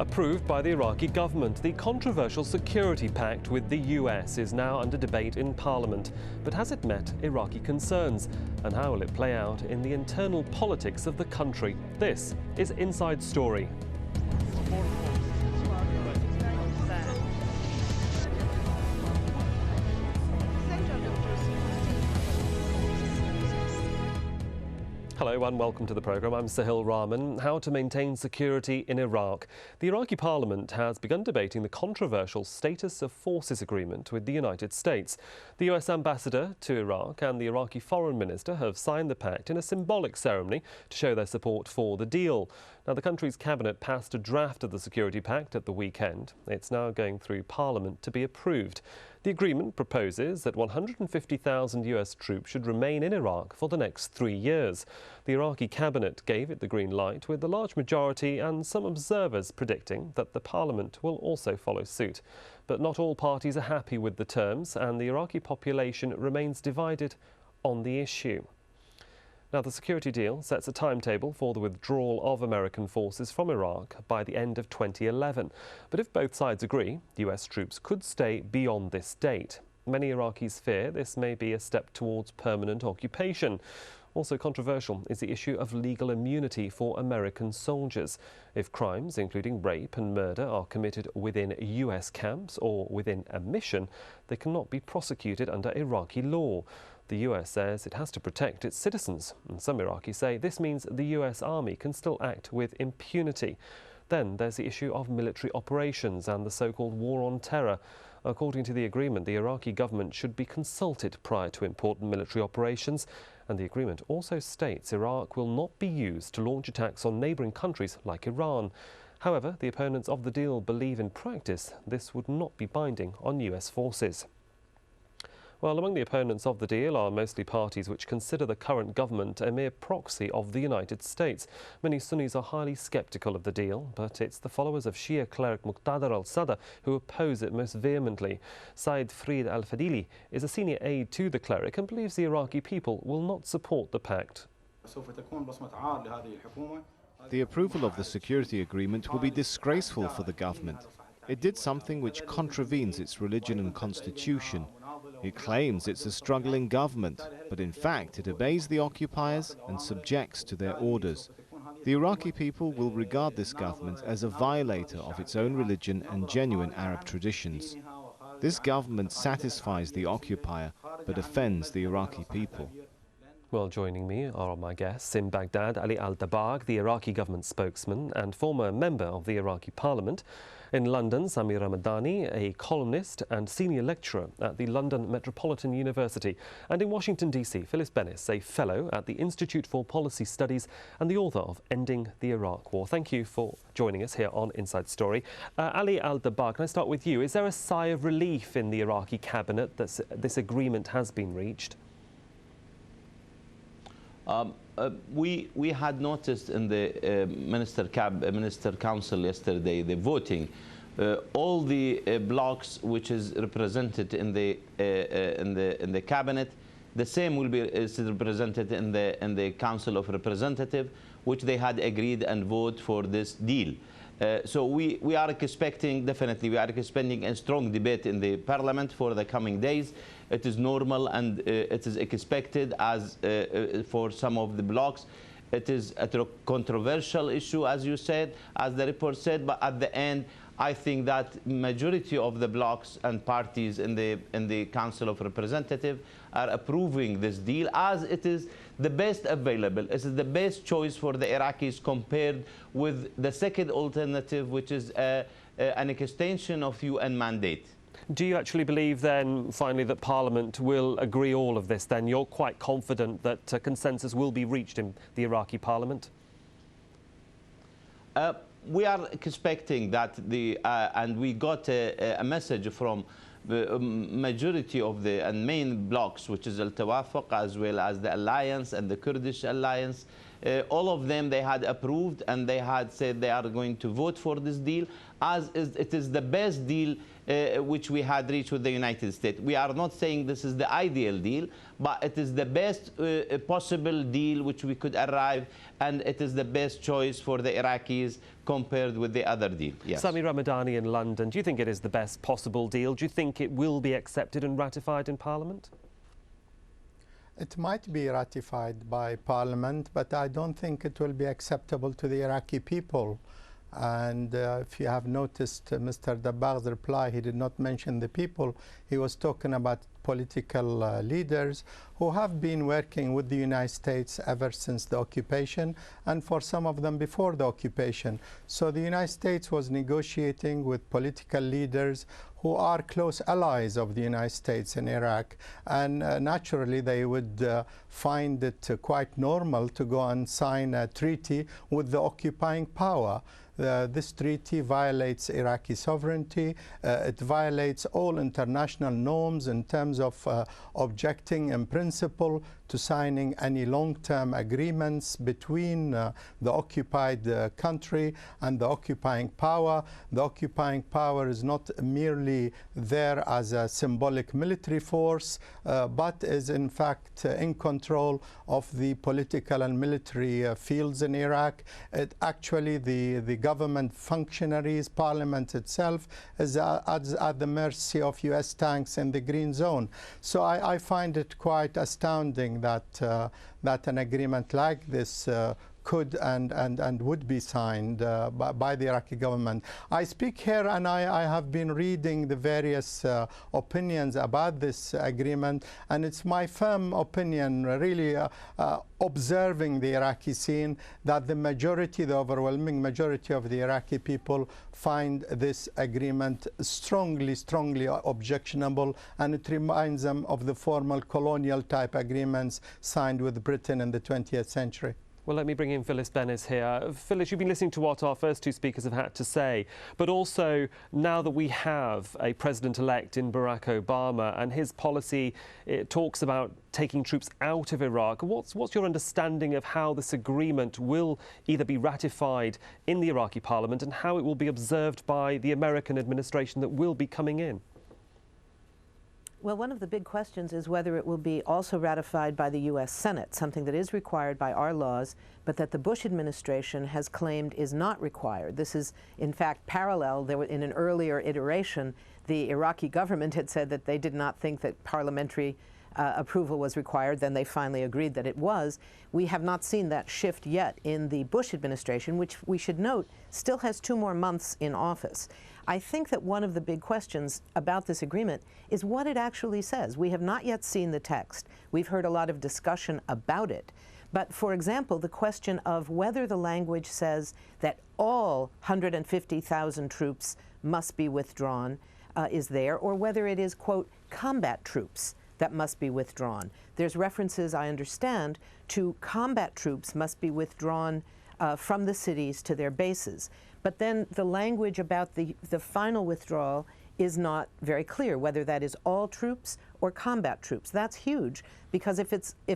Approved by the Iraqi government, the controversial security pact with the US is now under debate in Parliament. But has it met Iraqi concerns? And how will it play out in the internal politics of the country? This is Inside Story. Hello and welcome to the programme. I'm Sahil Rahman. How to maintain security in Iraq. The Iraqi Parliament has begun debating the controversial Status of Forces agreement with the United States. The US ambassador to Iraq and the Iraqi foreign minister have signed the pact in a symbolic ceremony to show their support for the deal. Now, the country's cabinet passed a draft of the security pact at the weekend. It's now going through Parliament to be approved. The agreement proposes that 150,000 US troops should remain in Iraq for the next 3 years. The Iraqi cabinet gave it the green light, with a large majority and some observers predicting that the parliament will also follow suit. But not all parties are happy with the terms, and the Iraqi population remains divided on the issue. Now, the security deal sets a timetable for the withdrawal of American forces from Iraq by the end of 2011. But if both sides agree, US troops could stay beyond this date. Many Iraqis fear this may be a step towards permanent occupation. Also controversial is the issue of legal immunity for American soldiers. If crimes, including rape and murder, are committed within US camps or within a mission, they cannot be prosecuted under Iraqi law. The US says it has to protect its citizens, and some Iraqis say this means the US Army can still act with impunity. Then there's the issue of military operations and the so-called war on terror. According to the agreement, the Iraqi government should be consulted prior to important military operations, and the agreement also states Iraq will not be used to launch attacks on neighbouring countries like Iran. However, the opponents of the deal believe in practice this would not be binding on US forces. Well, among the opponents of the deal are mostly parties which consider the current government a mere proxy of the United States. Many Sunnis are highly sceptical of the deal, but it's the followers of Shia cleric Muqtada al-Sadr who oppose it most vehemently. Saeed Frid al-Fadili is a senior aide to the cleric and believes the Iraqi people will not support the pact. The approval of the security agreement will be disgraceful for the government. It did something which contravenes its religion and constitution. It claims it's a struggling government, but in fact it obeys the occupiers and subjects to their orders. The Iraqi people will regard this government as a violator of its own religion and genuine Arab traditions. This government satisfies the occupier, but offends the Iraqi people. Well, joining me are my guests in Baghdad, Ali al-Dabagh, the Iraqi government spokesman and former member of the Iraqi parliament. In London, Samir Ramadani, a columnist and senior lecturer at the London Metropolitan University. And in Washington, D.C., Phyllis Bennis, a fellow at the Institute for Policy Studies and the author of Ending the Iraq War. Thank you for joining us here on Inside Story. Ali al-Dabagh, can I start with you? Is there a sigh of relief in the Iraqi cabinet that this agreement has been reached? We had noticed in the Minister Council yesterday the voting. All the blocks which is represented in the cabinet, the same will be represented in the Council of Representatives, which they had agreed and vote for this deal. So we are expecting, definitely, we are expecting a strong debate in the Parliament for the coming days. It is normal and it is expected as for some of the blocks. It is a controversial issue, as you said, as the report said, but at the end, I think that majority of the blocks and parties in the Council of Representatives are approving this deal as it is the best available. It is the best choice for the Iraqis compared with the second alternative, which is an extension of UN mandate. Do you actually believe then, finally, that Parliament will agree all of this then? You're quite confident that consensus will be reached in the Iraqi Parliament? We are expecting that and we got a message from the majority of the main blocks, which is Al-Tawafaq, as well as the Alliance and the Kurdish Alliance. All of them, they had approved and they had said they are going to vote for this deal, it is the best deal which we had reached with the United States. We are not saying this is the ideal deal, but it is the best possible deal which we could arrive, and it is the best choice for the Iraqis compared with the other deal. Yes. Sami Ramadani in London, do you think it is the best possible deal? Do you think it will be accepted and ratified in Parliament? It might be ratified by Parliament, but I don't think it will be acceptable to the Iraqi people. And if you have noticed Mr. Dabbag's reply, he did not mention the people. He was talking about political leaders who have been working with the United States ever since the occupation, and for some of them before the occupation. So the United States was negotiating with political leaders who are close allies of the United States in Iraq, and naturally they would find it quite normal to go and sign a treaty with the occupying power. This treaty violates Iraqi sovereignty. It violates all international norms in terms of objecting in principle to signing any long-term agreements between the occupied country and the occupying power. The occupying power is not merely there as a symbolic military force, but is in fact in control of the political and military fields in Iraq. Actually, the government functionaries, parliament itself, is at the mercy of US tanks in the green zone. So I find it quite astounding that that an agreement like this could and would be signed by the Iraqi government. I speak here and I have been reading the various opinions about this agreement, and it's my firm opinion, really observing the Iraqi scene, that the majority, the overwhelming majority of the Iraqi people find this agreement strongly objectionable, and it reminds them of the formal colonial type agreements signed with Britain in the 20th century. Well, let me bring in Phyllis Bennis here. Phyllis, you've been listening to what our first two speakers have had to say, but also now that we have a president-elect in Barack Obama and his policy, it talks about taking troops out of Iraq. What's your understanding of how this agreement will either be ratified in the Iraqi parliament and how it will be observed by the American administration that will be coming in? Well, one of the big questions is whether it will be also ratified by the U.S. Senate, something that is required by our laws, but that the Bush administration has claimed is not required. This is, in fact, parallel. In an earlier iteration, the Iraqi government had said that they did not think that parliamentary approval was required. Then they finally agreed that it was. We have not seen that shift yet in the Bush administration, which we should note still has 2 more months in office. I think that one of the big questions about this agreement is what it actually says. We have not yet seen the text. We've heard a lot of discussion about it. But, for example, the question of whether the language says that all 150,000 troops must be withdrawn is there, or whether it is, quote, combat troops that must be withdrawn. There's references, I understand, to combat troops must be withdrawn from the cities to their bases. But then the language about the final withdrawal is not very clear, whether that is all troops or combat troops. That's huge, because if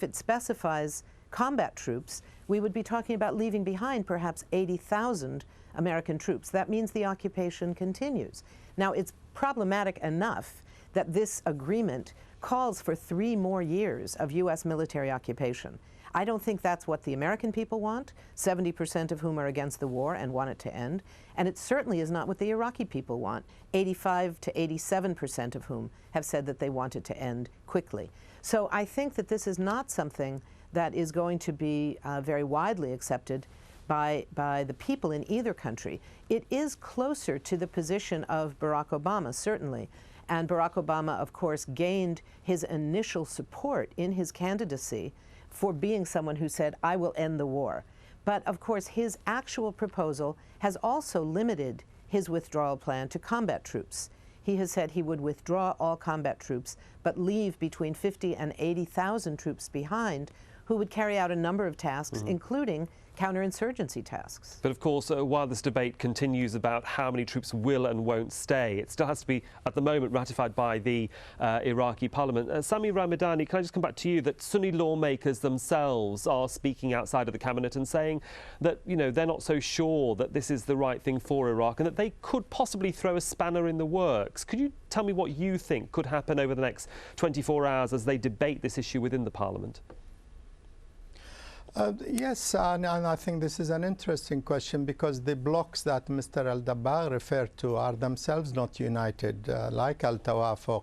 it specifies combat troops, we would be talking about leaving behind perhaps 80,000 American troops. That means the occupation continues. Now, it's problematic enough that this agreement calls for 3 more years of U.S. military occupation. I don't think that's what the American people want, 70% of whom are against the war and want it to end. And it certainly is not what the Iraqi people want, 85 to 87% of whom have said that they want it to end quickly. So I think that this is not something that is going to be very widely accepted by the people in either country. It is closer to the position of Barack Obama, certainly. And Barack Obama, of course, gained his initial support in his candidacy for being someone who said, I will end the war. But of course, his actual proposal has also limited his withdrawal plan to combat troops. He has said he would withdraw all combat troops, but leave between 50 and 80,000 troops behind who would carry out a number of tasks, including counterinsurgency tasks. But of course, while this debate continues about how many troops will and won't stay, it still has to be, at the moment, ratified by the Iraqi parliament. Sami Ramadani, can I just come back to you, that Sunni lawmakers themselves are speaking outside of the cabinet and saying that, you know, they're not so sure that this is the right thing for Iraq and that they could possibly throw a spanner in the works. Could you tell me what you think could happen over the next 24 hours as they debate this issue within the parliament? Yes, and I think this is an interesting question because the blocs that Mr. Al-Dabbagh referred to are themselves not united, like Al-Tawafuq,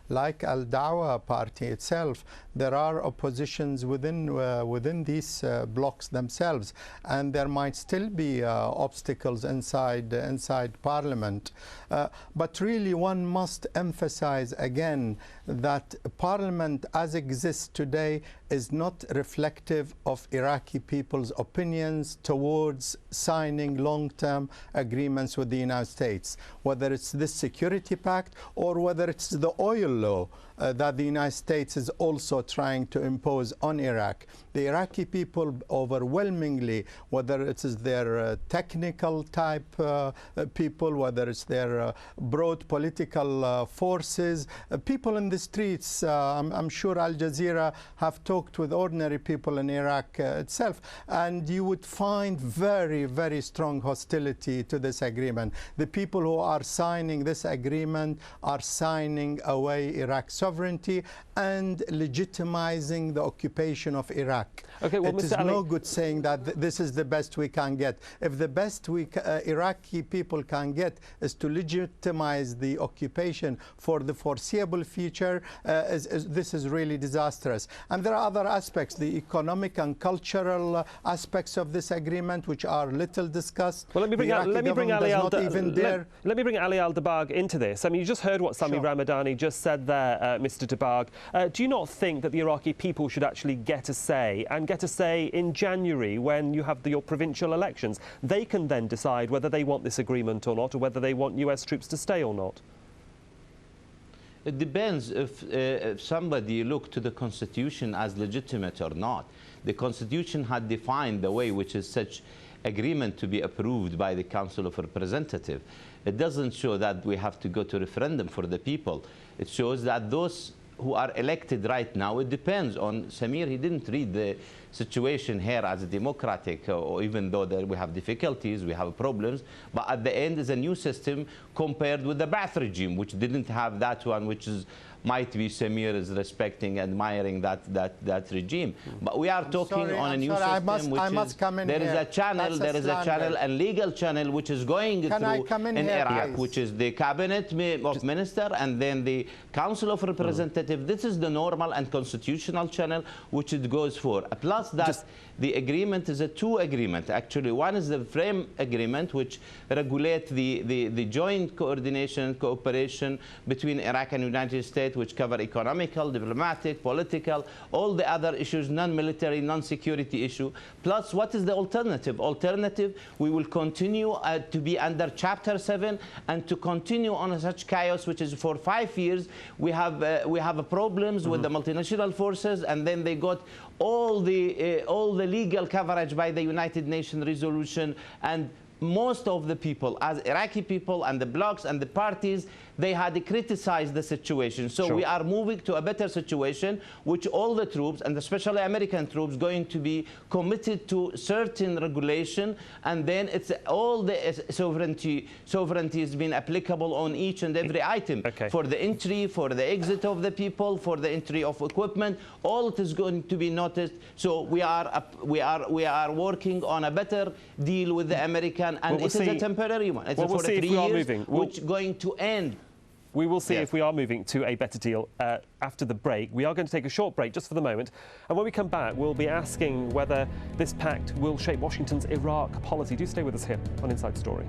like Al-Dawah party itself. There are oppositions within these blocs themselves, and there might still be obstacles inside Parliament. But really, one must emphasize again that Parliament as exists today is not reflective of Iraqi people's opinions towards signing long-term agreements with the United States, whether it's this security pact or whether it's the oil law that the United States is also trying to impose on Iraq. The Iraqi people overwhelmingly, whether it is their technical type people, whether it's their broad political forces, people in the streets, I'm sure Al Jazeera have talked with ordinary people in Iraq itself, and you would find very, very strong hostility to this agreement. The people who are signing this agreement are signing away Iraq's sovereignty and legitimizing the occupation of Iraq. Okay, well, it is no good saying that this is the best we can get. If the best Iraqi people can get is to legitimize the occupation for the foreseeable future, this is really disastrous. And there are other aspects, the economic and cultural aspects of this agreement, which are little discussed. Well, let me bring Ali Al-Dabbagh into this. I mean, you just heard what Sami Ramadani just said there, Mr. Dabbagh. Do you not think that the Iraqi people should actually get a say, and get a say in January when you have your provincial elections? They can then decide whether they want this agreement or not, or whether they want US troops to stay or not. It depends if somebody looked to the Constitution as legitimate or not. The Constitution had defined the way which is such agreement to be approved by the Council of Representatives. It doesn't show that we have to go to referendum for the people. It shows that those who are elected right now, it depends on Samir. He didn't read the situation here as a democratic, or even though that we have difficulties, we have problems, but at the end is a new system compared with the Ba'ath regime, which didn't have that one, which is might be Samir is respecting, admiring that regime. But we are talking on a new system, there is a channel, a legal channel, which is going through in Iraq, which is the cabinet of minister and then the Council of Representatives. This is the normal and constitutional channel which it goes for. Plus that the agreement is a two agreement. Actually, one is the frame agreement, which regulates the joint coordination, cooperation between Iraq and United States, which cover economical, diplomatic, political, all the other issues, non-military, non-security issue. Plus, what is the alternative? Alternative, we will continue to be under Chapter 7 and to continue on such chaos, which is for 5 years. We have problems with the multinational forces, and then they got all the legal coverage by the United Nations resolution, and most of the people, as Iraqi people and the blocs and the parties, they had criticized the situation. So we are moving to a better situation, which all the troops, and especially American troops, going to be committed to certain regulation, and then it's all the sovereignty has been applicable on each and every item. For the entry, for the exit of the people, for the entry of equipment, all it is going to be noticed. So we are working on a better deal with the American, and it is a temporary one. It's for 3 years, which is going to end. We will see if we are moving to a better deal after the break. We are going to take a short break just for the moment. And when we come back, we'll be asking whether this pact will shape Washington's Iraq policy. Do stay with us here on Inside Story.